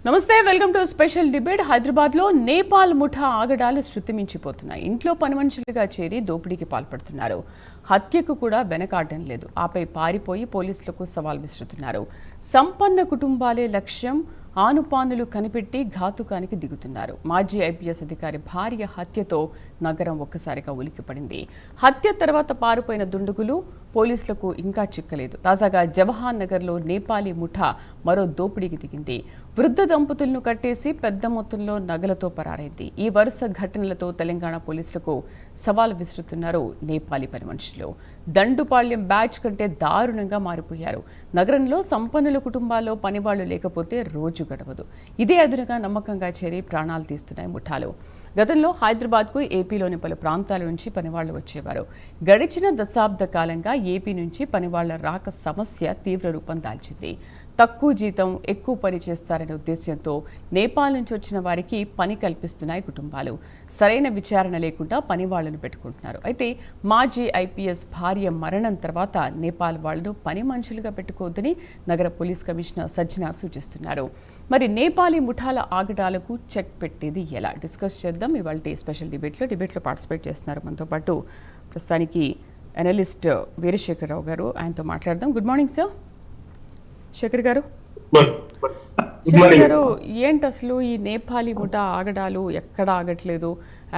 నమస్తే, welcome to special debate. Hyderabad లో నేపాల్ ముఠా ఆగడాలు శృతిమించిపోతున్నాయి. ఇంట్లో పని మనుషులుగా చేరి దోపిడీకి పాల్పడుతున్నారు. హత్యకు కూడా వెనకాడడం లేదు. ఆపై పారిపోయి పోలీసులకు సవాల్ విసురుతున్నారు. సంపన్న కుటుంబాలే లక్ష్యం, ఆనుపానులు కనిపెట్టి ఘాతుకానికి దిగుతున్నారు. మాజీ ఐపీఎస్ అధికారి భార్య హత్యతో నగరం ఒక్కసారిగా ఉలిక్కిపడింది. హత్య తర్వాత పారిపోయిన దుండగులు పోలీసులకు ఇంకా చిక్కలేదు. తాజాగా జవహర్ నగర్లో నేపాలీ ముఠా మరో దోపిడీకి దిగింది. వృద్ధ దంపతులను కట్టేసి పెద్ద మొత్తంలో నగలతో పరారైంది. ఈ వరుస ఘటనలతో తెలంగాణ పోలీసులకు సవాల్ విసురుతున్నారు నేపాలీ పని మనుషులు. దండుపాళ్యం బ్యాచ్ కంటే దారుణంగా మారిపోయారు. నగరంలో సంపన్నుల కుటుంబాల్లో పనివాళ్లు లేకపోతే రోజు గడవదు. ఇదే అదునుగా నమ్మకంగా చేరి ప్రాణాలు తీస్తున్నాయి ముఠాలు. గతంలో హైదరాబాద్కు ఏపీలోని పలు ప్రాంతాల నుంచి పనివాళ్లు వచ్చేవారు. గడిచిన దశాబ్ద కాలంగా ఏపీ నుంచి పనివాళ్ల రాక సమస్య తీవ్ర రూపం దాల్చింది. తక్కువ జీతం, ఎక్కువ పని చేస్తారనే ఉద్దేశంతో నేపాల్ నుంచి వచ్చిన వారికి పని కల్పిస్తున్నాయి కుటుంబాలు. సరైన విచారణ లేకుండా పనివాళ్లను పెట్టుకుంటున్నారు. అయితే మాజీ ఐపీఎస్ భార్య మరణం తర్వాత నేపాల్ వాళ్లను పని మనుషులుగా పెట్టుకోవద్దని నగర పోలీస్ కమిషనర్ సజ్జనార్ సూచిస్తున్నారు. మరి నేపాలీ ముఠాల ఆగడాలకు చెక్ పెట్టేది ఎలా? డిస్కస్ చేద్దాం ఇవాళ స్పెషల్ డిబేట్లో పార్టిసిపేట్ చేస్తున్నారు. మనతో పాటు ప్రస్తుతానికి అనలిస్ట్ వీరశేఖరరావు గారు, ఆయనతో మాట్లాడదాం. Good morning sir. శేఖర్ గారు, ఏంటి అసలు ఈ నేపాలీ ముఠా ఆగడాలు ఎక్కడ ఆగట్లేదు?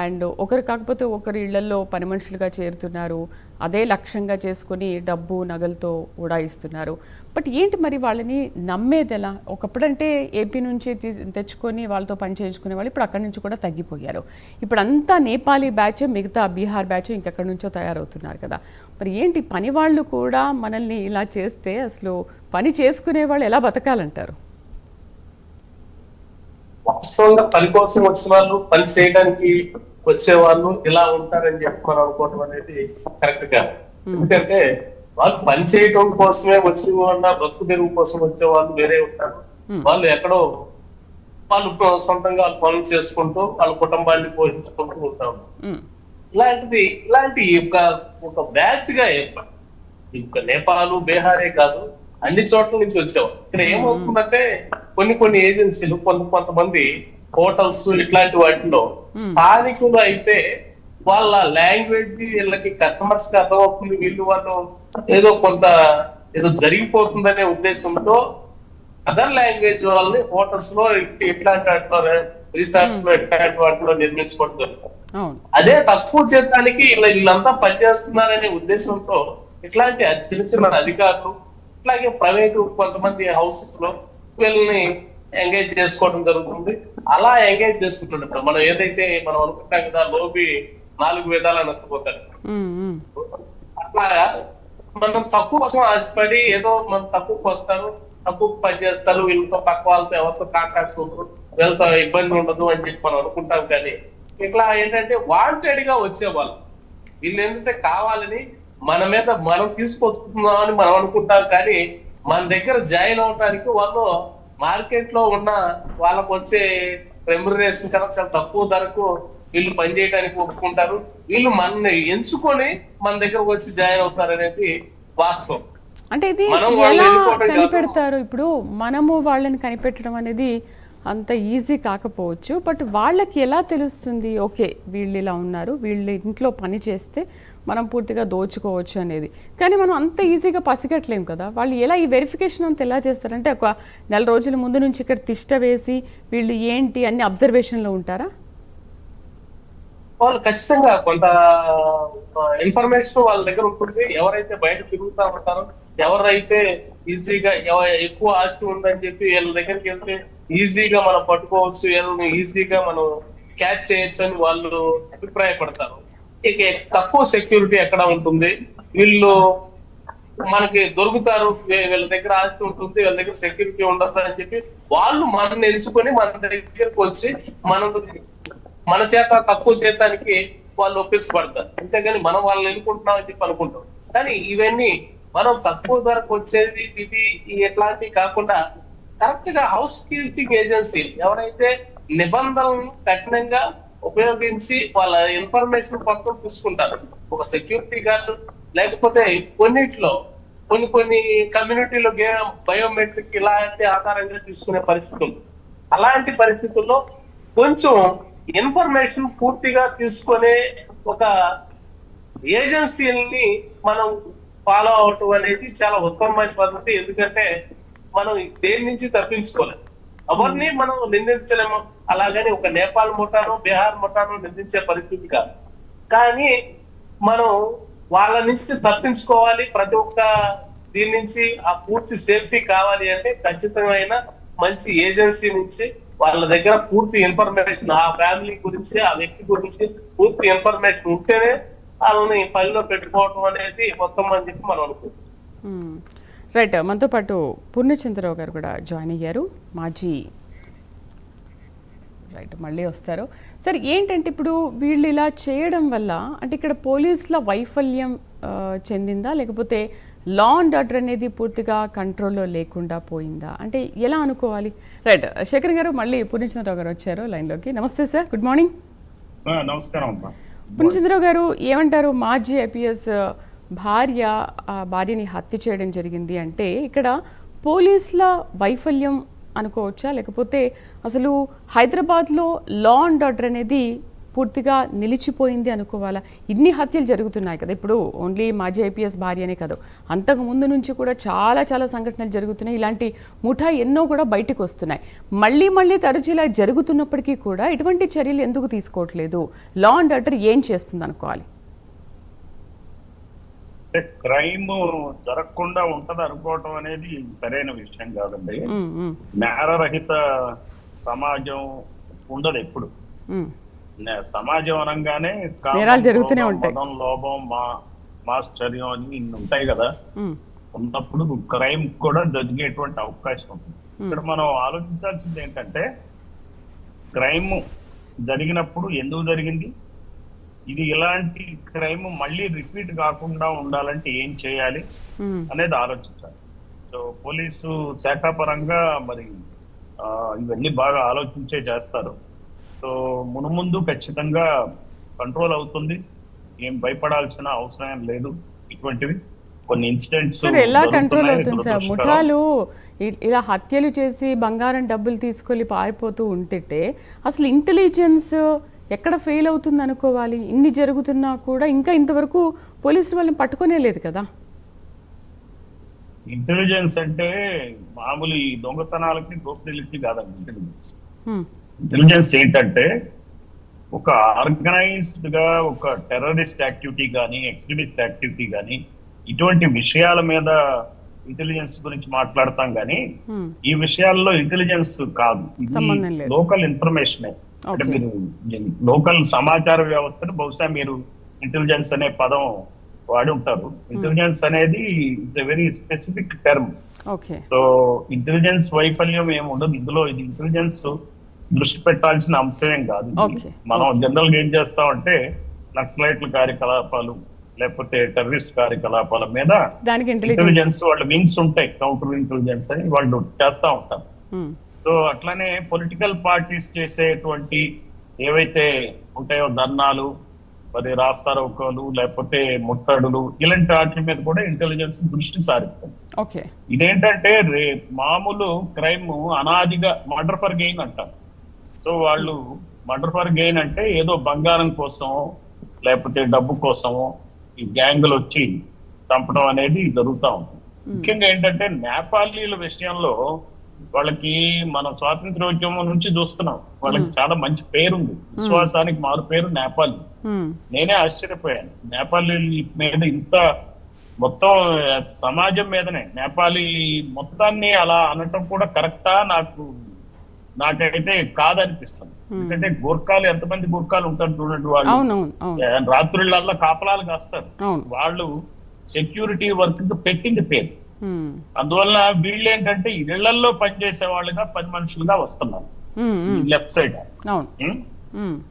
అండ్ ఒకరు కాకపోతే ఒకరు ఇళ్లలో పని మనుషులుగా చేరుతున్నారు, అదే లక్ష్యంగా చేసుకుని డబ్బు నగలతో ఉడాయిస్తున్నారు. బట్ ఏంటి మరి వాళ్ళని నమ్మేది ఎలా? ఒకప్పుడంటే ఏపీ నుంచి తెచ్చుకొని వాళ్ళతో పని చేయించుకునే వాళ్ళు ఇప్పుడు అక్కడి నుంచి కూడా తగ్గిపోయారు. ఇప్పుడు అంతా నేపాలీ బ్యాచ్, మిగతా బీహార్ బ్యాచ్ ఇంకెక్కడి నుంచో తయారవుతున్నారు కదా. మరి ఏంటి పని వాళ్ళు కూడా మనల్ని ఇలా చేస్తే అసలు పని చేసుకునే వాళ్ళు ఎలా బతకాలంటారు? వాస్తవంగా పని కోసం వచ్చిన వాళ్ళు, పని చేయడానికి వచ్చే వాళ్ళు ఇలా ఉంటారని చెప్పి మనం అనుకోవడం అనేది కరెక్ట్ కాదు. ఎందుకంటే వాళ్ళు పని చేయడం కోసమే వచ్చి ఉన్న బతుకు తెరువు కోసం వచ్చే వాళ్ళు వేరే ఉంటారు. వాళ్ళు ఎక్కడో వాళ్ళు సొంతంగా వాళ్ళు పనులు చేసుకుంటూ వాళ్ళ కుటుంబాన్ని పోషించుకుంటూ ఉంటారు. ఇలాంటి ఒక బ్యాచ్ గా నేపాల్, బీహారే కాదు, అన్ని చోట్ల నుంచి వచ్చేవాళ్ళు. ఇక్కడ ఏమవుతుందంటే కొన్ని ఏజెన్సీలు, కొంతమంది హోటల్స్ ఇట్లాంటి వాటిలో స్థానికులు అయితే వాళ్ళ లాంగ్వేజ్ వీళ్ళకి కస్టమర్స్ కి అర్థమవుతుంది. వాళ్ళు ఏదో జరిగిపోతుందనే ఉద్దేశంతో అదర్ లాంగ్వేజ్ వాళ్ళని హోటల్స్ లో ఇట్లాంటి వాటిలో, రిసార్ట్స్ లో ఇట్లాంటి వాటిలో నిర్మించుకోవడం జరుగుతుంది. అదే తక్కువ చేయడానికి వీళ్ళంతా పనిచేస్తున్నారనే ఉద్దేశంతో ఇట్లాంటి చిన్న అధికారులు, ఇట్లాగే ప్రైవేటు కొంతమంది హౌసెస్ లో వీళ్ళని ఎంగేజ్ చేసుకోవడం జరుగుతుంది. అలా ఎంగేజ్ చేసుకుంటున్నప్పుడు మనం ఏదైతే మనం అనుకుంటాం కదా, లోబి 4 విధాలా నష్టపోతారు. అట్లా మనం తక్కువ కోసం ఆశపడి ఏదో మనం తక్కువకి వస్తారు, తక్కువ పని చేస్తారు, వీళ్ళతో పక్క వాళ్ళతో ఎవరితో కాంటాక్ట్ ఉండదు, వీళ్ళతో ఇబ్బంది ఉండదు అని చెప్పి మనం అనుకుంటాం. కానీ ఇట్లా ఏంటంటే వాంటెడ్ గా వచ్చేవాళ్ళు వీళ్ళు ఏంటంటే కావాలని మన మీద మనం తీసుకొస్తున్నామని మనం అనుకుంటాం. కానీ మన దగ్గర జాయిన్ అవడానికి వాళ్ళు మార్కెట్ లో ఉన్న వాళ్ళకు వచ్చే రెమ్యునరేషన్ కన్నా చాలా తక్కువ ధరకు వీళ్ళు పనిచేయడానికి ఒప్పుకుంటారు. వీళ్ళు మనల్ని ఎంచుకొని మన దగ్గరకు వచ్చి జాయిన్ అవుతారు అనేది వాస్తవం. అంటే ఇది ఎలా కనిపెడతారు? ఇప్పుడు మనము వాళ్ళని కనిపెట్టడం అనేది అంత ఈజీ కాకపోవచ్చు, బట్ వాళ్ళకి ఎలా తెలుస్తుంది ఓకే వీళ్ళు ఇలా ఉన్నారు, వీళ్ళు ఇంట్లో పని చేస్తే మనం పూర్తిగా దోచుకోవచ్చు అనేది? కానీ మనం అంత ఈజీగా పసిగట్టలేము కదా. వాళ్ళు ఎలా ఈ వెరిఫికేషన్ అంతా ఎలా చేస్తారంటే ఒక 4 రోజుల ముందు నుంచి ఇక్కడ తిష్ట వేసి వీళ్ళు ఏంటి అన్ని అబ్జర్వేషన్లో ఉంటారా? వాళ్ళు ఖచ్చితంగా కొంత ఇన్ఫర్మేషన్ వాళ్ళ దగ్గర ఉంటుంది. ఎవరైతే బయట తిరుగుతా ఉంటారో, ఎవరైతే ఈజీగా ఎక్కువ ఆస్తి ఉందని చెప్పి వీళ్ళ దగ్గరికి వెళ్తే ఈజీగా మనం పట్టుకోవచ్చు, వీళ్ళని ఈజీగా మనం క్యాచ్ చేయొచ్చు అని వాళ్ళు అభిప్రాయపడతారు. ఇక తక్కువ సెక్యూరిటీ ఎక్కడ ఉంటుంది, వీళ్ళు మనకి దొరుకుతారు, వీళ్ళ దగ్గర ఆస్తి ఉంటుంది, వీళ్ళ దగ్గర సెక్యూరిటీ ఉండదు అని చెప్పి వాళ్ళు మనల్ని ఎంచుకొని మన దగ్గరకు వచ్చి మన చేత తక్కువ చేయడానికి వాళ్ళు ఒప్పించబడతారు. అంతేగాని మనం వాళ్ళని ఎన్నుకుంటున్నాం అని చెప్పి అనుకుంటాం. కానీ ఇవన్నీ మనం తక్కువ ధరకు వచ్చేది ఇది ఎట్లాంటివి కాకుండా కరెక్ట్ గా హౌస్ కీపింగ్ ఏజెన్సీ ఎవరైతే నిబంధనలను కఠినంగా ఉపయోగించి వాళ్ళ ఇన్ఫర్మేషన్ మొత్తం తీసుకుంటారు, ఒక సెక్యూరిటీ గార్డు లేకపోతే కొన్నిట్లో కొన్ని కమ్యూనిటీలో బయోమెట్రిక్ ఇలాంటి ఆధారంగా తీసుకునే పరిస్థితి ఉంది. అలాంటి పరిస్థితుల్లో కొంచెం ఇన్ఫర్మేషన్ పూర్తిగా తీసుకునే ఒక ఏజెన్సీని మనం ఫాలో అవటం అనేది చాలా ఉత్తమమైన పద్ధతి. ఎందుకంటే మనం దేని నుంచి తప్పించుకోలేము, ఎవరిని మనం నిందించలేము. అలాగని ఒక నేపాల్ ముఠాను బీహార్ ముఠాను నిందించే పరిస్థితి కాదు. కానీ మనం వాళ్ళ నుంచి తప్పించుకోవాలి, ప్రతి ఒక్క దీని నుంచి ఆ పూర్తి సేఫ్టీ కావాలి అంటే ఖచ్చితమైన మంచి ఏజెన్సీ నుంచి వాళ్ళ దగ్గర పూర్తి ఇన్ఫర్మేషన్, ఆ ఫ్యామిలీ గురించి ఆ వ్యక్తి గురించి పూర్తి ఇన్ఫర్మేషన్ ఉంటేనే వాళ్ళని పనిలో పెట్టుకోవడం అనేది మొత్తం అని చెప్పి మనం అనుకుంటాం. రైట్, మనతో పాటు పూర్ణచంద్రరావు గారు కూడా జాయిన్ అయ్యారు, మాజీ. రైట్, మళ్ళీ వస్తారు సార్. ఏంటంటే ఇప్పుడు వీళ్ళు ఇలా చేయడం వల్ల అంటే ఇక్కడ పోలీసుల వైఫల్యం చెందిందా, లేకపోతే లా అండ్ ఆర్డర్ అనేది పూర్తిగా కంట్రోల్లో లేకుండా పోయిందా, అంటే ఎలా అనుకోవాలి? రైట్, శేఖర్ గారు మళ్ళీ పూర్ణచంద్రరావు గారు వచ్చారు లైన్లోకి. నమస్తే సార్, గుడ్ మార్నింగ్. నమస్కారం. పూర్ణచంద్రరావు గారు ఏమంటారు? మాజీ ఐపీఎస్ భార్యని హత్య చేయడం జరిగింది అంటే ఇక్కడ పోలీసుల వైఫల్యం అనుకోవచ్చా, లేకపోతే అసలు హైదరాబాద్లో లా అండ్ ఆర్డర్ అనేది పూర్తిగా నిలిచిపోయింది అనుకోవాలా? ఇన్ని హత్యలు జరుగుతున్నాయి కదా, ఇప్పుడు ఓన్లీ మాజీ ఐపీఎస్ భార్యనే కాదు, అంతకు ముందు నుంచి కూడా చాలా చాలా సంఘటనలు జరుగుతున్నాయి. ఇలాంటి ముఠా ఎన్నో కూడా బయటకు వస్తున్నాయి. మళ్ళీ తరచు ఇలా జరుగుతున్నప్పటికీ కూడా ఇటువంటి చర్యలు ఎందుకు తీసుకోవట్లేదు? లా అండ్ ఆర్డర్ ఏం చేస్తుంది అనుకోవాలి? క్రైమ్ జరగకుండా ఉంటది అనుకోవటం అనేది సరైన విషయం కాదండి. నేరరహిత సమాజం ఉండదు ఎప్పుడు. సమాజం అనగానే జరుగుతూనే ఉంటాయి, లోభం, మాశ్చర్యం అని ఇన్ని ఉంటాయి కదా. ఉన్నప్పుడు క్రైమ్ కూడా జరిగేటువంటి అవకాశం ఉంటుంది. ఇక్కడ మనం ఆలోచించాల్సింది ఏంటంటే క్రైమ్ జరిగినప్పుడు ఎందుకు జరిగింది, ఇది ఇలాంటి క్రైమ్ మళ్ళీ రిపీట్ కాకుండా ఉండాలంటే ఏం చేయాలి అనేది ఆలోచించాలి. సో పోలీసు శాఖ పరంగా మరి ఇవన్నీ బాగా ఆలోచించే చేస్తారు. సో మునుముందు ఖచ్చితంగా కంట్రోల్ అవుతుంది, ఏం భయపడాల్సిన అవసరం లేదు. ఇటువంటివి కొన్ని ఇన్సిడెంట్స్ ఎలా కంట్రోల్ అవుతుంది సార్? ముఠాలు ఇలా హత్యలు చేసి బంగారం డబ్బులు తీసుకొని పారిపోతూ ఉంటే అసలు ఇంటెలిజెన్స్ ఎక్కడ ఫెయిల్ అవుతుంది అనుకోవాలి? ఇన్ని జరుగుతున్నా కూడా ఇంకా ఇంతవరకు పోలీసులు వాళ్ళని పట్టుకునే లేదు కదా. ఇంటెలిజెన్స్ అంటే మామూలు ఈ దొంగతనాలకి దోపిడీలకి కాదండి ఇంటెలిజెన్స్. ఇంటెలిజెన్స్ ఏంటంటే ఒక ఆర్గనైజ్డ్ గా ఒక టెర్రరిస్ట్ యాక్టివిటీ కానీ ఎక్స్ట్రీమిస్ట్ యాక్టివిటీ కానీ ఇటువంటి విషయాల మీద ఇంటెలిజెన్స్ గురించి మాట్లాడతాం కానీ ఈ విషయాల్లో ఇంటెలిజెన్స్ కాదు, లోకల్ ఇన్ఫర్మేషన్. అంటే మీరు లోకల్ సమాచార వ్యవస్థను బహుశా మీరు ఇంటెలిజెన్స్ అనే పదం వాడి ఉంటారు. ఇంటెలిజెన్స్ అనేది it's a very specific term. So intelligence వైఫల్యం ఏమి ఉండదు ఇందులో. ఇది ఇంటెలిజెన్స్ దృష్టి పెట్టాల్సిన అంశం ఏం కాదు. మనం జనరల్ గా ఏం చేస్తామంటే నక్సలైట్ల కార్యకలాపాలు లేకపోతే టెర్రరిస్ట్ కార్యకలాపాల మీద ఇంటెలిజెన్స్ వాళ్ళ వింగ్స్ ఉంటాయి, కౌంటర్ ఇంటెలిజెన్స్ అని వాళ్ళు చేస్తా ఉంటారు. సో అట్లానే పొలిటికల్ పార్టీస్ చేసేటువంటి ఏవైతే ఉంటాయో ధర్నాలు, మరి రాస్తారోకోలు, లేకపోతే ముట్టడులు, ఇలాంటి వాటి మీద కూడా ఇంటెలిజెన్స్ దృష్టి సారిస్తుంది. ఇదేంటంటే మామూలు క్రైమ్ అనాదిగా మర్డర్ ఫర్ గెయిన్ అంటారు. సో వాళ్ళు మర్డర్ ఫర్ గెయిన్ అంటే ఏదో బంగారం కోసం లేకపోతే డబ్బు కోసమో ఈ గ్యాంగులు వచ్చి చంపడం అనేది జరుగుతూ ఉంటుంది. ముఖ్యంగా ఏంటంటే నేపాలీల విషయంలో వాళ్ళకి మనం స్వాతంత్ర్యోద్యమం నుంచి చూస్తున్నాం, వాళ్ళకి చాలా మంచి పేరుంది, విశ్వాసానికి మారు పేరు నేపాలీ. నేనే ఆశ్చర్యపోయాను నేపాలీ మీద ఇంత మొత్తం సమాజం మీదనే నేపాలీ మొత్తాన్ని అలా అనటం కూడా కరెక్టా నాకైతే కాదనిపిస్తుంది. ఎందుకంటే గూర్ఖాలు ఎంతమంది గూర్ఖాలు ఉంటారు చూడండి, వాళ్ళు రాత్రులల్లా కాపలాలు కాస్తారు, వాళ్ళు సెక్యూరిటీ వర్క్ పెట్టింది పేరు. అందువల్ల వీళ్ళు ఏంటంటే ఇళ్లలో పనిచేసే వాళ్ళుగా పని మనుషులుగా వస్తున్నారు, లెఫ్ట్ సైడ్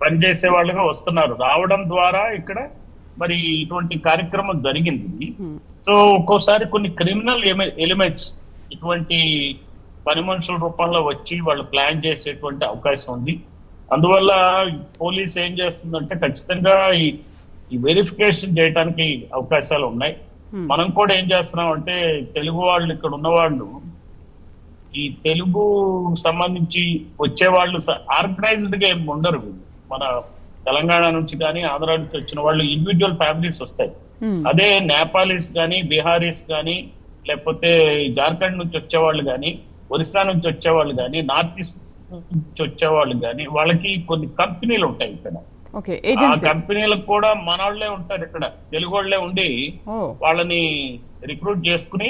పనిచేసే వాళ్ళుగా వస్తున్నారు. రావడం ద్వారా ఇక్కడ మరి ఇటువంటి కార్యక్రమం జరిగింది. సో ఒక్కోసారి కొన్ని క్రిమినల్ ఎలిమెంట్స్ ఇటువంటి పని మనుషుల రూపంలో వచ్చి వాళ్ళు ప్లాన్ చేసేటువంటి అవకాశం ఉంది. అందువల్ల పోలీస్ ఏం చేస్తుందంటే ఖచ్చితంగా ఈ వెరిఫికేషన్ చేయడానికి అవకాశాలు ఉన్నాయి. మనం కూడా ఏం చేస్తున్నాం అంటే తెలుగు వాళ్ళు ఇక్కడ ఉన్నవాళ్ళు ఈ తెలుగు సంబంధించి వచ్చేవాళ్ళు ఆర్గనైజ్డ్ గా ఏమి ఉండరు. మన తెలంగాణ నుంచి కానీ ఆంధ్ర నుంచి వచ్చిన వాళ్ళు ఇండివిజువల్ ఫ్యామిలీస్ వస్తాయి. అదే నేపాలీస్ కానీ బీహారీస్ కానీ లేకపోతే జార్ఖండ్ నుంచి వచ్చేవాళ్ళు కానీ ఒరిస్సా నుంచి వచ్చేవాళ్ళు కానీ నార్త్ ఈస్ట్ నుంచి వచ్చేవాళ్ళు కానీ వాళ్ళకి కొన్ని కంపెనీలు ఉంటాయి ఇక్కడ. ఆ కంపెనీలకు కూడా మన వాళ్ళే ఉంటారు, ఇక్కడ తెలుగు వాళ్ళే ఉండి వాళ్ళని రిక్రూట్ చేసుకుని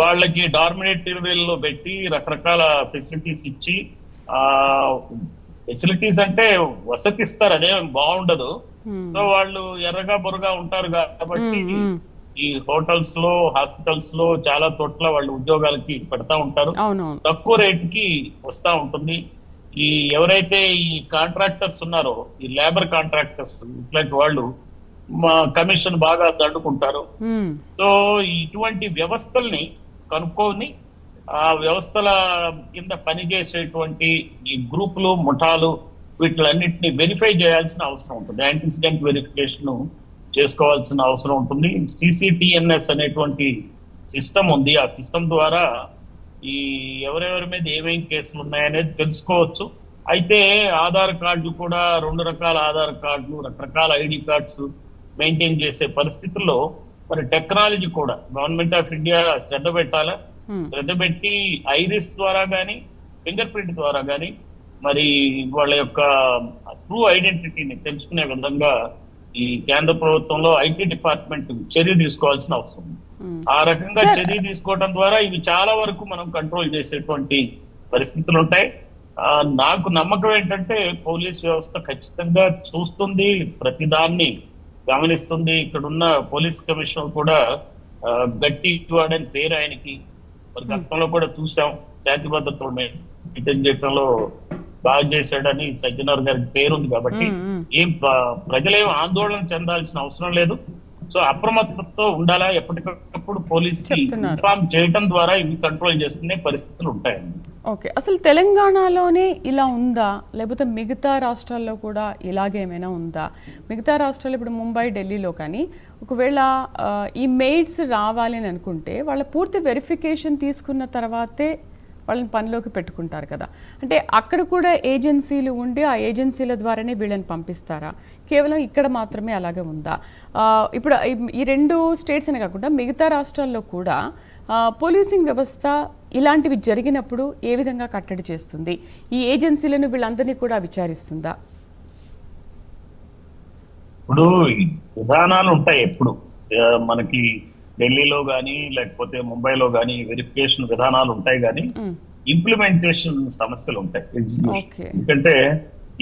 వాళ్ళకి డార్మినేటరీలో పెట్టి రకరకాల ఫెసిలిటీస్ ఇచ్చి, ఫెసిలిటీస్ అంటే వసతి ఇస్తారు, అదేం బాగుండదు. సో వాళ్ళు ఎర్రగా బొరగా ఉంటారు కాబట్టి ఈ హోటల్స్ లో హాస్పిటల్స్ లో చాలా చోట్ల వాళ్ళు ఉద్యోగాలకి పెడతా ఉంటారు, తక్కువ రేట్ కి వస్తా ఉంటుంది. ఈ ఎవరైతే ఈ కాంట్రాక్టర్స్ ఉన్నారో, ఈ లేబర్ కాంట్రాక్టర్స్ ఇట్లాంటి వాళ్ళు మా కమిషన్ బాగా దండుకుంటారు. సో ఇటువంటి వ్యవస్థల్ని కనుక్కొని ఆ వ్యవస్థల కింద పనిచేసేటువంటి ఈ గ్రూపులు ముఠాలు వీటిలన్నింటినీ వెరిఫై చేయాల్సిన అవసరం ఉంటుంది. యాంటిసిడెంట్ వెరిఫికేషన్ చేసుకోవాల్సిన అవసరం ఉంటుంది. CCTNS అనేటువంటి సిస్టమ్ ఉంది. ఆ సిస్టమ్ ద్వారా ఈ ఎవరెవరి మీద ఏమేం కేసులు ఉన్నాయనేది తెలుసుకోవచ్చు. అయితే ఆధార్ కార్డులు కూడా 2 రకాల ఆధార్ కార్డులు, రకరకాల ID కార్డ్స్ మెయింటైన్ చేసే పరిస్థితుల్లో మరి టెక్నాలజీ కూడా గవర్నమెంట్ ఆఫ్ ఇండియా శ్రద్ధ పెట్టాలా. శ్రద్ధ పెట్టి ఐరిస్ ద్వారా కానీ ఫింగర్ ప్రింట్ ద్వారా కానీ మరి వాళ్ళ యొక్క ట్రూ ఐడెంటిటీని తెలుసుకునే విధంగా ఈ కేంద్ర ప్రభుత్వంలో IT డిపార్ట్మెంట్ చర్య తీసుకోవాల్సిన అవసరం ఉంది. ఆ రకంగా చర్య తీసుకోవడం ద్వారా ఇవి చాలా వరకు మనం కంట్రోల్ చేసేటువంటి పరిస్థితులు ఉంటాయి. నాకు నమ్మకం ఏంటంటే పోలీస్ వ్యవస్థ ఖచ్చితంగా చూస్తుంది, ప్రతిదాన్ని గమనిస్తుంది. ఇక్కడున్న పోలీస్ కమిషనర్ కూడా గట్టి వాడని పేరు ఆయనకి, మరి గతంలో కూడా చూసాం శాంతి భద్రతలు మెయింటైన్ చేయడంలో బాగా చేశాడని సజ్జనార్ గారికి పేరుంది. కాబట్టి ఏం ప్రజలేం ఆందోళన చెందాల్సిన అవసరం లేదు. సో అప్రమత్తతో ఉండాలా, ఎప్పటికప్పుడు పోలీస్ ఇన్ఫార్మ్ చేయడం ద్వారా ఇవి కంట్రోల్ చేసుకునే పరిస్థితులు ఉంటాయండి. ఓకే, అసలు తెలంగాణలోనే ఇలా ఉందా, లేకపోతే మిగతా రాష్ట్రాల్లో కూడా ఇలాగేమైనా ఉందా? మిగతా రాష్ట్రాలు ఇప్పుడు ముంబై, ఢిల్లీలో కానీ ఒకవేళ ఈ మెయిడ్స్ రావాలి అని అనుకుంటే వాళ్ళ పూర్తి వెరిఫికేషన్ తీసుకున్న తర్వాతే వాళ్ళని పనిలోకి పెట్టుకుంటారు కదా. అంటే అక్కడ కూడా ఏజెన్సీలు ఉండి ఆ ఏజెన్సీల ద్వారానే వీళ్ళని పంపిస్తారా? కేవలం ఇక్కడ మాత్రమే అలాగే ఉందా? ఇప్పుడు ఈ 2 స్టేట్స్ అనే కాకుండా మిగతా రాష్ట్రాల్లో కూడా పోలీసింగ్ వ్యవస్థ ఇలాంటివి జరిగినప్పుడు ఏ విధంగా కట్టడి చేస్తుంది? ఈ ఏజెన్సీలను వీళ్ళందరినీ కూడా విచారిస్తుందా? ఇప్పుడు విధానాలు ఉంటాయి. ఎప్పుడు మనకి ఢిల్లీలో కానీ లేకపోతే ముంబైలో కానీ వెరిఫికేషన్ విధానాలు ఉంటాయి, కానీ ఇంప్లిమెంటేషన్ సమస్యలు ఉంటాయి. ఎందుకంటే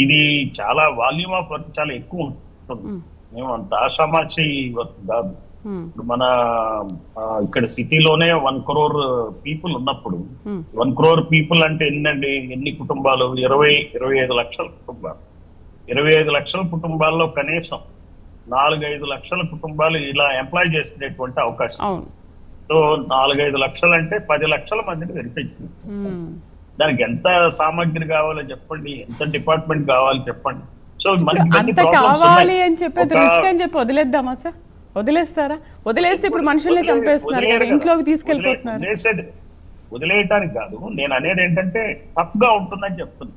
ఇది చాలా వాల్యూమ్ ఆఫ్ వర్క్ చాలా ఎక్కువ ఉంటుంది. మేము అంత ఆషామాషి వర్క్ కాదు. ఇప్పుడు మన ఇక్కడ సిటీలోనే 1 crore పీపుల్ ఉన్నప్పుడు 1 crore పీపుల్ అంటే ఎన్ని కుటుంబాలు? 25 లక్షల కుటుంబాలు. 25 లక్షల కుటుంబాల్లో కనీసం 4-5 లక్షల కుటుంబాలు ఇలా ఎంప్లాయ్ చేసుకునేటువంటి అవకాశం. సో 4-5 లక్షలు అంటే 10 లక్షల మందిని వెరిఫై చేయాలి. దానికి ఎంత సామాగ్రి కావాలో చెప్పండి, ఎంత డిపార్ట్మెంట్ కావాలి చెప్పండి. సో అంత కావాలి అని చెప్పేది రిస్క్ అని చెప్పి వదిలేద్దామా సార్? వదిలేస్తారా? వదిలేస్తే ఇప్పుడు మనుషుల్ని చంపేస్తున్నారు, ఇంట్లోకి తీసుకెళ్ళిపోతున్నారు. వదిలేయటానికి కాదు, నేను అనేది ఏంటంటే టఫ్ గా ఉంటుందని చెప్తున్నా.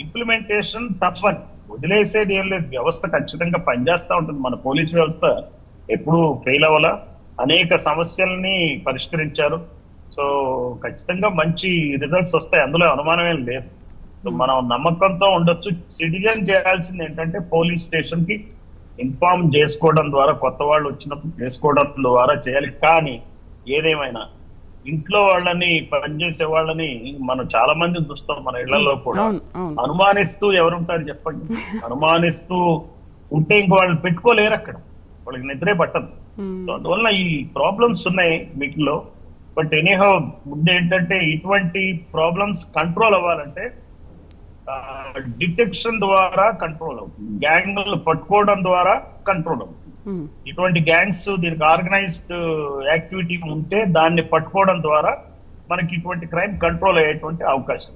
ఇంప్లిమెంటేషన్ టఫ్ అని వదిలేసేది ఏం లేదు. వ్యవస్థ ఖచ్చితంగా పనిచేస్తా ఉంటుంది. మన పోలీస్ వ్యవస్థ ఎప్పుడు ఫెయిల్ అవ్వాలా, అనేక సమస్యల్ని పరిష్కరించారు. సో ఖచ్చితంగా మంచి రిజల్ట్స్ వస్తాయి, అందులో అనుమానమేం లేదు. సో మనం నమ్మకంతో ఉండొచ్చు. సిటిజన్ చేయాల్సింది ఏంటంటే పోలీస్ స్టేషన్ కి ఇన్ఫార్మ్ చేసుకోవడం ద్వారా, కొత్త వాళ్ళు వచ్చినప్పుడు చేసుకోవడం ద్వారా చేయాలి. కానీ ఏదేమైనా ఇంట్లో వాళ్ళని పనిచేసే వాళ్ళని మనం చాలా మంది చూస్తాం మన ఇళ్లలో కూడా. అనుమానిస్తూ ఎవరుంటారు చెప్పండి? అనుమానిస్తూ ఉంటే ఇంకో వాళ్ళు పెట్టుకోలేరు, అక్కడ వాళ్ళకి నిద్రే పట్టదు. సో అందువల్ల ఈ ప్రాబ్లమ్స్ ఉన్నాయి వీటిలో. బట్ ఎనీహౌ ముందు ఏంటంటే ఇటువంటి ప్రాబ్లమ్స్ కంట్రోల్ అవ్వాలంటే డిటెక్షన్ ద్వారా కంట్రోల్ అవుతుంది, గ్యాంగ్లు పట్టుకోవడం ద్వారా కంట్రోల్ అవుతుంది. ఇటువంటి గ్యాంగ్స్ దీనికి ఆర్గనైజ్డ్ యాక్టివిటీ ఉంటే దాన్ని పట్టుకోవడం ద్వారా మనకి ఇటువంటి క్రైమ్ కంట్రోల్ అయ్యేటువంటి అవకాశం.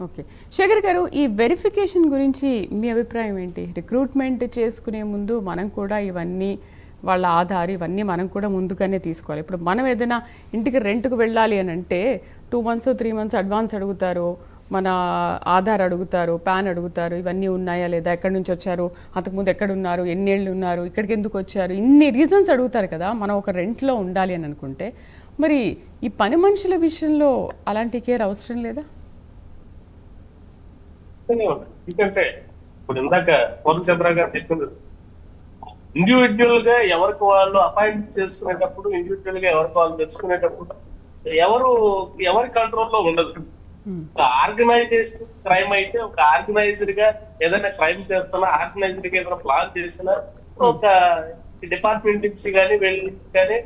ఓకే, శేఖర్ గారు, ఈ వెరిఫికేషన్ గురించి మీ అభిప్రాయం ఏంటి? రిక్రూట్మెంట్ చేసుకునే ముందు మనం కూడా ఇవన్నీ వాళ్ళ ఆధార్ ఇవన్నీ మనం కూడా ముందుగానే తీసుకోవాలి. ఇప్పుడు మనం ఏదైనా ఇంటికి రెంట్కు వెళ్ళాలి అని అంటే 2 months 3 months అడ్వాన్స్ అడుగుతారు, మన ఆధార్ అడుగుతారు, పాన్ అడుగుతారు, ఇవన్నీ ఉన్నాయా లేదా, ఎక్కడి నుంచి వచ్చారు, అంతకుముందు ఎక్కడ ఉన్నారు, ఎన్నేళ్ళు ఉన్నారు, ఇక్కడికి ఎందుకు వచ్చారు, ఇన్ని రీజన్స్ అడుగుతారు కదా మనం ఒక రెంట్లో ఉండాలి అని అనుకుంటే. మరి ఈ పని మనుషుల విషయంలో అలాంటి కేర్ అవసరం లేదా? ఎందుకంటే ఇప్పుడు ఇందాక పూర్ణచంద్ర గారు చెప్పింది, ఇండివిజువల్ గా ఎవరికి వాళ్ళు అపాయింట్ చేసుకునేటప్పుడు, ఇండివిజువల్ గా ఎవరికి వాళ్ళు తెచ్చుకునేటప్పుడు ఎవరి కంట్రోల్లో ఉండదు. ఒక ఆర్గనైజేషన్ క్రైమ్ అయితే ఒక ఆర్గనైజ్డ్ గా ఏదైనా క్రైమ్ చేస్తున్నా, ఆర్గనైజ్డ్ గా ఏదైనా ప్లాన్ చేసినా ఒక డిపార్ట్మెంట్ నుంచి కానీ వెళ్ళి కానీ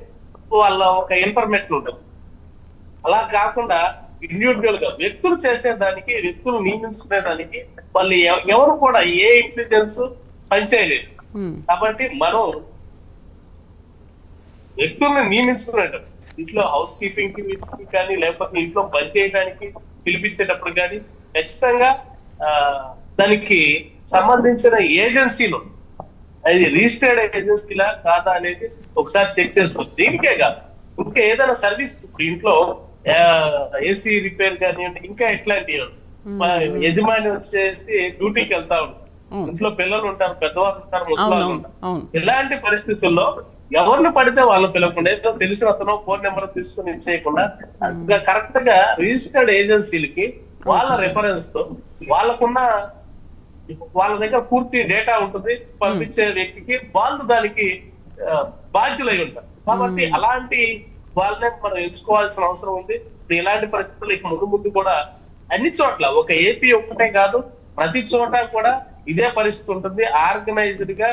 వాళ్ళ ఒక ఇన్ఫర్మేషన్ ఉంటుంది. అలా కాకుండా ఇండివిజువల్ గా వ్యక్తులు చేసేదానికి, వ్యక్తులు నియమించుకునేదానికి వాళ్ళు ఎవరు కూడా ఏ ఇంటెలిజెన్స్ పనిచేయలేదు. కాబట్టి మనం వ్యక్తుల్ని నియమించుకునేటప్పుడు ఇంట్లో హౌస్ కీపింగ్ కి కానీ లేకపోతే ఇంట్లో పని చేయడానికి పిలిపించేటప్పుడు కానీ ఖచ్చితంగా దానికి సంబంధించిన ఏజెన్సీలు అది రిజిస్టర్డ్ ఏజెన్సీలా కాదా అనేది ఒకసారి చెక్ చేసుకోవచ్చు. దీనికే కాదు, ఇంకా ఏదైనా సర్వీస్ ఇంట్లో ఏసీ రిపేర్ కానివ్వండి, ఇంకా ఎట్లాంటివి యజమాని వచ్చేసి డ్యూటీకి వెళ్తా ఉంటారు, ఇంట్లో పిల్లలు ఉంటారు, పెద్దవాళ్ళు ఉంటారు, ముసలాళ్ళు ఉంటారు. ఇలాంటి పరిస్థితుల్లో ఎవరిని పడితే వాళ్ళని పిలవకుండా, ఏదో తెలిసిన అతను ఫోన్ నెంబర్ తీసుకుని ఇచ్చేయకుండా కరెక్ట్ గా రిజిస్టర్డ్ ఏజెన్సీలకి వాళ్ళ రెఫరెన్స్ తో వాళ్ళకున్న వాళ్ళ దగ్గర పూర్తి డేటా ఉంటుంది, పంపించే వ్యక్తికి వాళ్ళు దానికి బాధ్యులై ఉంటారు. కాబట్టి అలాంటి వాళ్ళనే మనం ఎంచుకోవాల్సిన అవసరం ఉంది. ఇలాంటి పరిస్థితులు ఇక ముందు కూడా అన్ని చోట్ల, ఒక ఏపీ ఒక్కటే కాదు, ప్రతి చోట కూడా ఇదే పరిస్థితి ఉంటుంది. ఆర్గనైజ్డ్ గా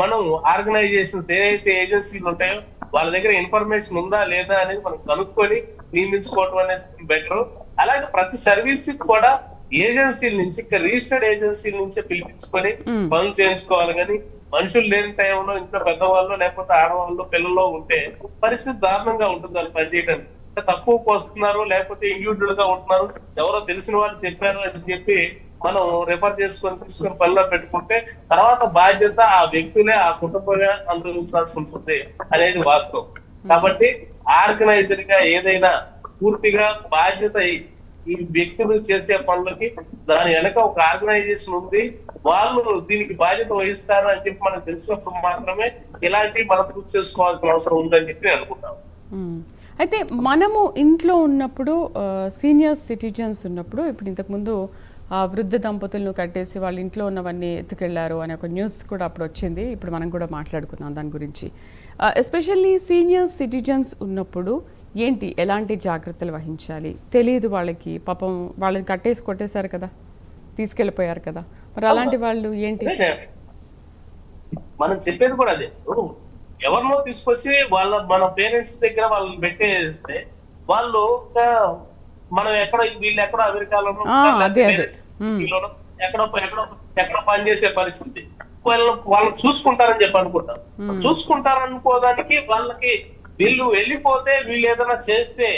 మనం ఆర్గనైజేషన్స్ ఏదైతే ఏజెన్సీలు ఉంటాయో వాళ్ళ దగ్గర ఇన్ఫర్మేషన్ ఉందా లేదా అనేది మనం కనుక్కొని నియమించుకోవడం అనేది బెటర్. అలాగే ప్రతి సర్వీస్ కూడా ఏజెన్సీల నుంచి, ఇంకా రిజిస్టర్డ్ ఏజెన్సీల నుంచే పిలిపించుకొని పనులు చేయించుకోవాలి. కానీ మనుషులు లేని టైంలో ఇంట్లో పెద్దవాళ్ళు లేకపోతే ఆడవాళ్ళు పిల్లల్లో ఉంటే పరిస్థితి దారుణంగా ఉంటుంది వాళ్ళు పనిచేయడానికి. తక్కువకు వస్తున్నారు లేకపోతే ఇండివిజువల్ గా ఉంటున్నారు, ఎవరో తెలిసిన వాళ్ళు చెప్పారు అని చెప్పి మనం రిఫర్ తీసుకొని పనిలో పెట్టుకుంటే తర్వాత బాధ్యత ఆ వ్యక్తులే, ఆ కుటుంబమే అనుభవించాల్సి ఉంటుంది అనేది వాస్తవం. కాబట్టి ఆర్గనైజ్డ్ గా ఏదైనా పూర్తిగా బాధ్యత ఈ వ్యక్తులు చేసే పనులకి దాని వెనక ఒక ఆర్గనైజేషన్ ఉంది, వాళ్ళు దీనికి బాధ్యత వహిస్తారు అని చెప్పి మనకు తెలిసినప్పుడు మాత్రమే ఇలాంటివి మనం పూర్తి చేసుకోవాల్సిన అవసరం ఉందని చెప్పి నేను అనుకుంటాను. అయితే మనము ఇంట్లో ఉన్నప్పుడు, సీనియర్ సిటిజన్స్ ఉన్నప్పుడు, ఇప్పుడు ఇంతకుముందు వృద్ధ దంపతులను కట్టేసి వాళ్ళ ఇంట్లో ఉన్నవన్నీ ఎత్తుకెళ్లారు అనే ఒక న్యూస్ కూడా అప్పుడు వచ్చింది. ఇప్పుడు మనం కూడా మాట్లాడుకున్నాం దాని గురించి. ఎస్పెషల్లీ సీనియర్ సిటిజన్స్ ఉన్నప్పుడు ఏంటి, ఎలాంటి జాగ్రత్తలు వహించాలి తెలియదు వాళ్ళకి. పాపం వాళ్ళని కట్టేసి కొట్టేశారు కదా, తీసుకెళ్లిపోయారు కదా, మరి అలాంటి వాళ్ళు ఏంటి? మనం చెప్పేది కూడా అదే, ఎవరినో తీసుకొచ్చి మన పేరెంట్స్ దగ్గర వాళ్ళని పెట్టేస్తే వాళ్ళు మనం వీళ్ళు ఎక్కడో అమెరికాలోనో ఎక్కడో పనిచేసే పరిస్థితి, వాళ్ళు చూసుకుంటారని చెప్పి అనుకుంటారు. చూసుకుంటారనుకోవడానికి వాళ్ళకి వీళ్ళు వెళ్ళిపోతే, వీళ్ళు ఏదైనా చేస్తే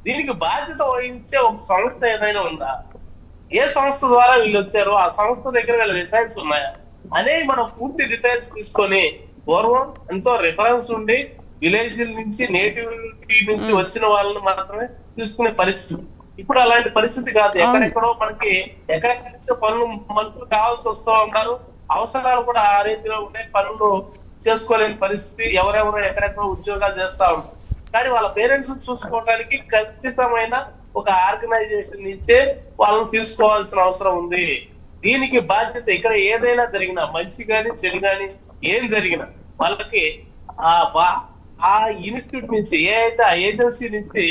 దీనికి బాధ్యత వహించే ఒక సంస్థ ఏదైనా ఉందా, ఏ సంస్థ ద్వారా వీళ్ళు వచ్చారో ఆ సంస్థ దగ్గర వీళ్ళ రిఫరెన్స్ ఉన్నాయా అనేది మనం పూర్తి డీటెయిల్స్ తీసుకొని, పూర్వం ఎంతో రిఫరెన్స్ ఉండి విలేజ్ నుంచి, నేటివిటీ నుంచి వచ్చిన వాళ్ళని మాత్రమే తీసుకునే పరిస్థితి. ఇప్పుడు అలాంటి పరిస్థితి కాదు. ఎక్కడెక్కడో మనకి ఎక్కడెక్కడ పనులు మనుషులు కావాల్సి వస్తూ ఉంటారు, అవసరాలు కూడా ఆ రీతిలో ఉండే, పనులు చేసుకోలేని పరిస్థితి, ఎవరెవరో ఎక్కడెక్కడో ఉద్యోగాలు చేస్తా ఉంటారు. కానీ వాళ్ళ పేరెంట్స్ చూసుకోవడానికి ఖచ్చితమైన ఒక ఆర్గనైజేషన్ నుంచే వాళ్ళని తీసుకోవాల్సిన అవసరం ఉంది. దీనికి బాధ్యత ఇక్కడ ఏదైనా జరిగినా, మంచి గాని చెడు గాని ఏం జరిగినా వాళ్ళకి ఆ ఇన్స్టిట్యూట్ నుంచి, ఏదైతే ఆ ఏజెన్సీ నుంచి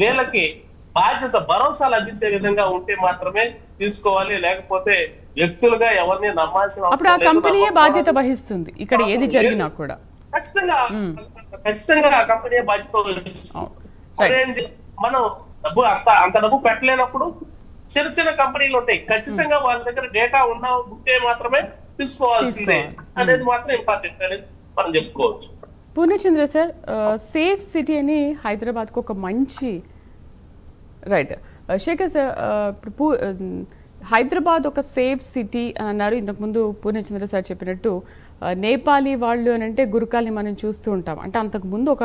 వీళ్ళకి బాధ్యత, భరోసా లభించే విధంగా ఉంటే మాత్రమే తీసుకోవాలి. లేకపోతే వ్యక్తులుగా ఎవరిని నమ్మాల్సిన అప్పుడు ఆ కంపెనీయే బాధ్యత వహిస్తుంది ఇక్కడ ఏది జరిగినా కూడా. ఖచ్చితంగా ఆ కంపెనీ బాధ్యత వహిస్తుంది. మనం అంత డబ్బు పెట్టలేనప్పుడు చిన్న చిన్న కంపెనీలు ఉంటాయి, ఖచ్చితంగా వాళ్ళ దగ్గర డేటా ఉంటే మాత్రమే తీసుకోవాల్సిందే అనేది మాత్రం ఇంపార్టెంట్ అనేది మనం చెప్పుకోవచ్చు. పూర్ణచంద్ర సార్, సేఫ్ సిటీ అని హైదరాబాద్కు ఒక మంచి రైట్ శేఖర్ సార్, హైదరాబాద్ ఒక సేఫ్ సిటీ అని అన్నారు. ఇంతకుముందు పూర్ణచంద్ర సార్ చెప్పినట్టు నేపాలీ వాళ్ళు అని అంటే గుర్ఖాల్ని మనం చూస్తూ ఉంటాం. అంటే అంతకుముందు ఒక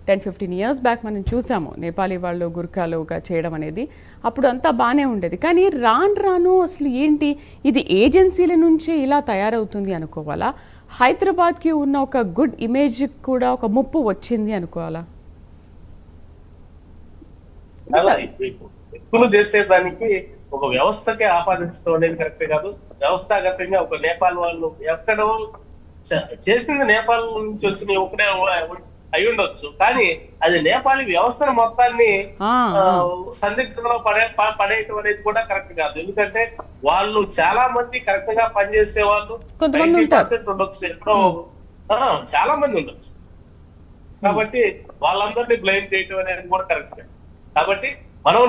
10-15 ఇయర్స్ బ్యాక్ మనం చూసాము నేపాలీ వాళ్ళు గుర్ఖాలుగా చేయడం అనేది. అప్పుడు అంతా బాగానే ఉండేది. కానీ రాను అసలు ఏంటి ఇది ఏజెన్సీల నుంచి ఇలా తయారవుతుంది అనుకోవాలా, హైదరాబాద్కి ఉన్న ఒక గుడ్ ఇమేజ్ కూడా ఒక ముప్పు వచ్చింది అనుకోవాలా? వ్యక్తులు చేసేదానికి ఒక వ్యవస్థకే ఆపాదించడం అనేది కరెక్ట్ కాదు. వ్యవస్థాగతంగా ఒక నేపాల్ వాళ్ళు ఎక్కడో చేసింది నేపాల్ నుంచి వచ్చిన ఒకటే అయి ఉండొచ్చు, కానీ అది నేపాలీ వ్యవస్థను మొత్తాన్ని సందిగ్ధంలో పడేయటం అనేది కూడా కరెక్ట్ కాదు. ఎందుకంటే వాళ్ళు చాలా మంది కరెక్ట్ గా పనిచేసే వాళ్ళు 90% ఉండొచ్చు, ఎక్కడో చాలా మంది ఉండొచ్చు. కాబట్టి వాళ్ళందరినీ బ్లేమ్ చేయటం అనేది కూడా కరెక్ట్. కాబట్టి మనం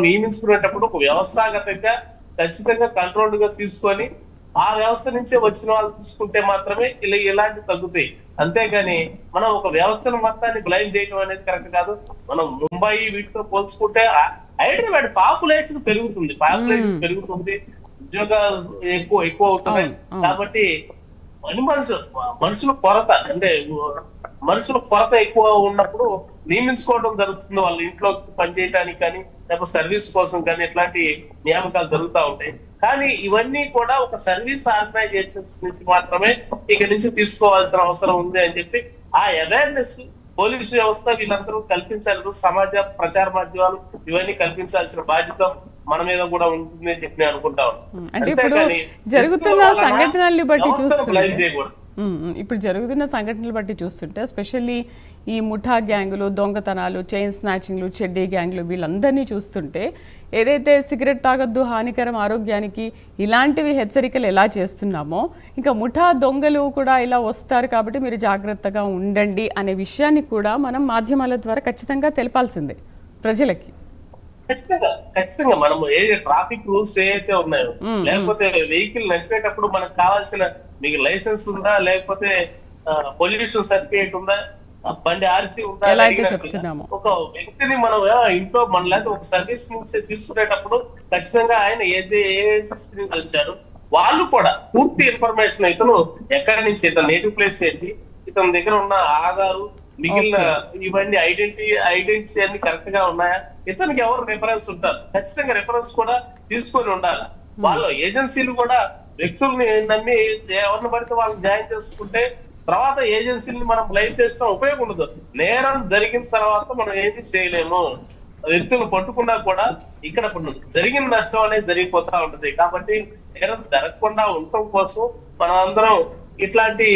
నియమించుకునేటప్పుడు ఒక వ్యవస్థాగతంగా ఖచ్చితంగా కంట్రోల్డ్ గా తీసుకొని ఆ వ్యవస్థ నుంచే వచ్చిన వాళ్ళు తీసుకుంటే మాత్రమే ఇలాంటి తగ్గుతాయి. అంతేగాని మనం ఒక వ్యవస్థను మొత్తాన్ని బ్లైండ్ చేయడం అనేది కరెక్ట్ కాదు. మనం ముంబై వీటితో పోల్చుకుంటే హైదరాబాద్ పాపులేషన్ పెరుగుతుంది, ఉద్యోగాలు ఎక్కువ అవుతున్నాయి. కాబట్టి మనుషుల కొరత అంటే మనుషుల కొరత ఎక్కువ ఉన్నప్పుడు నియమించుకోవడం జరుగుతుంది. వాళ్ళ ఇంట్లో పనిచేయడానికి కానీ లేకపోతే సర్వీస్ కోసం కానీ ఇట్లాంటి నియామకాలు జరుగుతూ ఉంటాయి. కానీ ఇవన్నీ కూడా ఒక సర్వీస్ ఆర్గనైజేషన్స్ నుంచి మాత్రమే ఇక నుంచి తీసుకోవాల్సిన అవసరం ఉంది అని చెప్పి ఆ అవేర్నెస్ పోలీసు వ్యవస్థ వీళ్ళందరూ కల్పించాలి. సమాజ ప్రచార మాధ్యమాలు ఇవన్నీ కల్పించాల్సిన బాధ్యత మన మీద కూడా ఉంటుంది అని చెప్పి నేను అనుకుంటా ఉన్నాను. అంటే ఇప్పుడు జరుగుతున్న సంఘటనల్ని బట్టి చూస్తుంటే ఇప్పుడు జరుగుతున్న సంఘటనలు బట్టి చూస్తుంటే ఎస్పెషల్లీ ఈ ముఠా గ్యాంగులు, దొంగతనాలు, చైన్ స్నాచింగ్లు, చెడ్డీ గ్యాంగులు వీళ్ళందరినీ చూస్తుంటే ఏదైతే సిగరెట్ తాగొద్దు హానికరం ఆరోగ్యానికి ఇలాంటివి హెచ్చరికలు ఎలా చేస్తున్నామో ఇంకా ముఠా దొంగలు కూడా ఇలా వస్తారు కాబట్టి మీరు జాగ్రత్తగా ఉండండి అనే విషయాన్ని కూడా మనం మాధ్యమాల ద్వారా ఖచ్చితంగా తెలపాల్సిందే ప్రజలకి. ఖచ్చితంగా మనం ఏ ట్రాఫిక్ రూల్స్ ఏవైతే ఉన్నాయో, లేకపోతే వెహికల్ నడిపేటప్పుడు మనకు కావాల్సిన మీకు లైసెన్స్ ఉందా, లేకపోతే పొల్యూషన్ సర్టిఫికేట్ ఉందా, బండి ఆర్సీ ఉందా, ఒక వ్యక్తిని మనం ఇంట్లో మన లేకపోతే ఒక సర్వీస్ నుంచి తీసుకునేటప్పుడు ఖచ్చితంగా ఆయన ఏ ఏజెన్సీ నుంచి వచ్చారు వాళ్ళు కూడా పూర్తి ఇన్ఫర్మేషన్ ఇతను ఎక్కడి నుంచి, ఇతను నేటివ్ ప్లేస్ ఏంటి, ఇతని దగ్గర ఉన్న ఆధారు మిగిలిన ఇవన్నీ ఐడెంటిటీ అన్ని కరెక్ట్ గా ఉన్నాయా, ఇతనికి ఎవరు రిఫరెన్స్ ఉంటారు, ఖచ్చితంగా రిఫరెన్స్ కూడా తీసుకొని ఉండాలి. వాళ్ళ ఏజెన్సీలు కూడా వ్యక్తుల్ని నమ్మి ఎవరిని పడితే వాళ్ళని జాయిన్ చేసుకుంటే తర్వాత ఏజెన్సీని మనం బ్లైమ్ చేసిన ఉపయోగం ఉండదు. నేరం జరిగిన తర్వాత మనం ఏది చేయలేము. వ్యక్తులు పట్టుకున్నా కూడా ఇక్కడ జరిగిన నష్టం అనేది జరిగిపోతా ఉంటది. కాబట్టి నేరం జరగకుండా ఉండటం కోసం మనం అందరం ఇట్లాంటి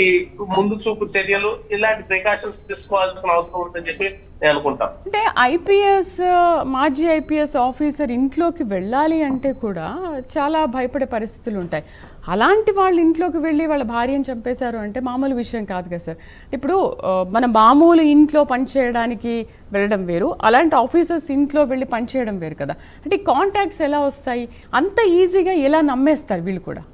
ముందు చూపు చర్యలు, ఇలాంటి ప్రికాషన్స్ తీసుకోవాల్సిన అవసరం ఉందని చెప్పి నేను అనుకుంటాను. అంటే మాజీ ఐపీఎస్ ఆఫీసర్ ఇంట్లోకి వెళ్ళాలి అంటే కూడా చాలా భయపడే పరిస్థితులు ఉంటాయి. అలాంటి వాళ్ళ ఇంట్లోకి వెళ్ళి వాళ్ళ భార్యను చంపేశారు అంటే మామూలు విషయం కాదు కదా సార్. ఇప్పుడు మన మామూలు ఇంట్లో పనిచేయడానికి వెళ్ళడం వేరు, అలాంటి ఆఫీసర్స్ ఇంట్లో వెళ్ళి పనిచేయడం వేరు కదా. అంటే కాంటాక్ట్స్ ఎలా వస్తాయి, అంత ఈజీగా ఎలా నమ్మేస్తారు వీళ్ళు కూడా?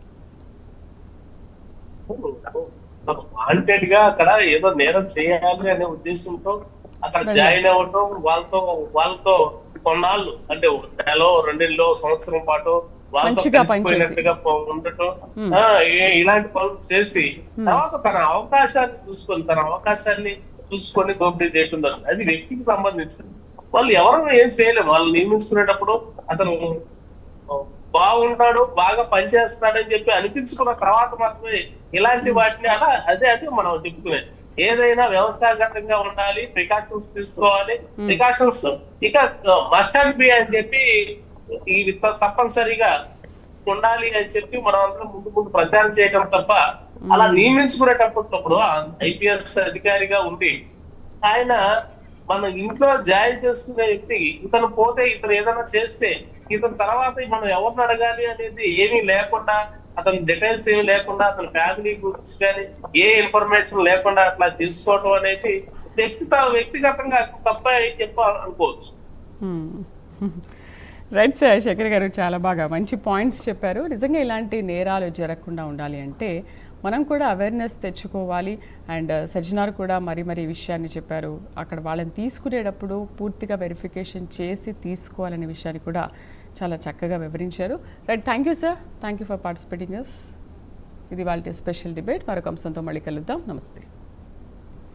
వాంటెడ్ గా అక్కడ ఏదో నేరం చేయాలి అనే ఉద్దేశంతో అక్కడ జాయిన్ అవ్వటం, వాళ్ళతో కొన్నాళ్ళు అంటే నెలలో 2 నెలలు సంవత్సరం పాటు వాళ్ళతో కలిసిపోయినట్టుగా ఉండటం, ఇలాంటి పనులు చేసి తర్వాత తన అవకాశాన్ని చూసుకొని దోపిడీ చేయటం జరుగుతుంది. అది వ్యక్తికి సంబంధించింది. వాళ్ళు ఎవరు ఏం చేయలేము. వాళ్ళు నియమించుకునేటప్పుడు అతను బాగుంటాడు, బాగా పనిచేస్తున్నాడని చెప్పి అనిపించుకున్న తర్వాత మాత్రమే ఇలాంటి వాటిని అదే మనం చెప్పుకునేది. ఏదైనా వ్యవస్థాగతంగా ఉండాలి, ప్రికాషన్స్ తీసుకోవాలి. ప్రికాషన్స్ ఇక మస్ట్ అండ్ బి అని చెప్పి ఇవి తప్పనిసరిగా ఉండాలి అని చెప్పి మనం అందరం ముందు ప్రచారం చేయడం తప్ప అలా నియమించుకునేటప్పుడు ఐపీఎస్ అధికారిగా ఉండి ఆయన మన ఇంట్లో జాయిన్ చేసుకునే వ్యక్తి ఇతను పోతే, ఇతను ఏదైనా చేస్తే ఇతని తర్వాత మనం ఎవరిని అడగాలి అనేది ఏమీ లేకుండా, అతని డీటెయిల్స్ ఏమి లేకుండా, అతని ఫ్యామిలీ గురించి కానీ ఏ ఇన్ఫర్మేషన్ లేకుండా అట్లా తీసుకోవడం అనేది వ్యక్తిగతంగా తప్ప చెప్పాలనుకోవచ్చు. రైట్ సార్, శేఖర్ గారు చాలా బాగా మంచి పాయింట్స్ చెప్పారు. నిజంగా ఇలాంటి నేరాలు జరగకుండా ఉండాలి అంటే మనం కూడా అవేర్నెస్ తెచ్చుకోవాలి. అండ్ సజ్జనార్ కూడా మరి ఈ విషయాన్ని చెప్పారు. అక్కడ వాళ్ళని తీసుకునేటప్పుడు పూర్తిగా వెరిఫికేషన్ చేసి తీసుకోవాలనే విషయాన్ని కూడా చాలా చక్కగా వివరించారు. Right, thank you sir, thank you for participating us. ఇది వాళ్ళ స్పెషల్ డిబేట్. మరొక అంశంతో మళ్ళీ కలుద్దాం. నమస్తే.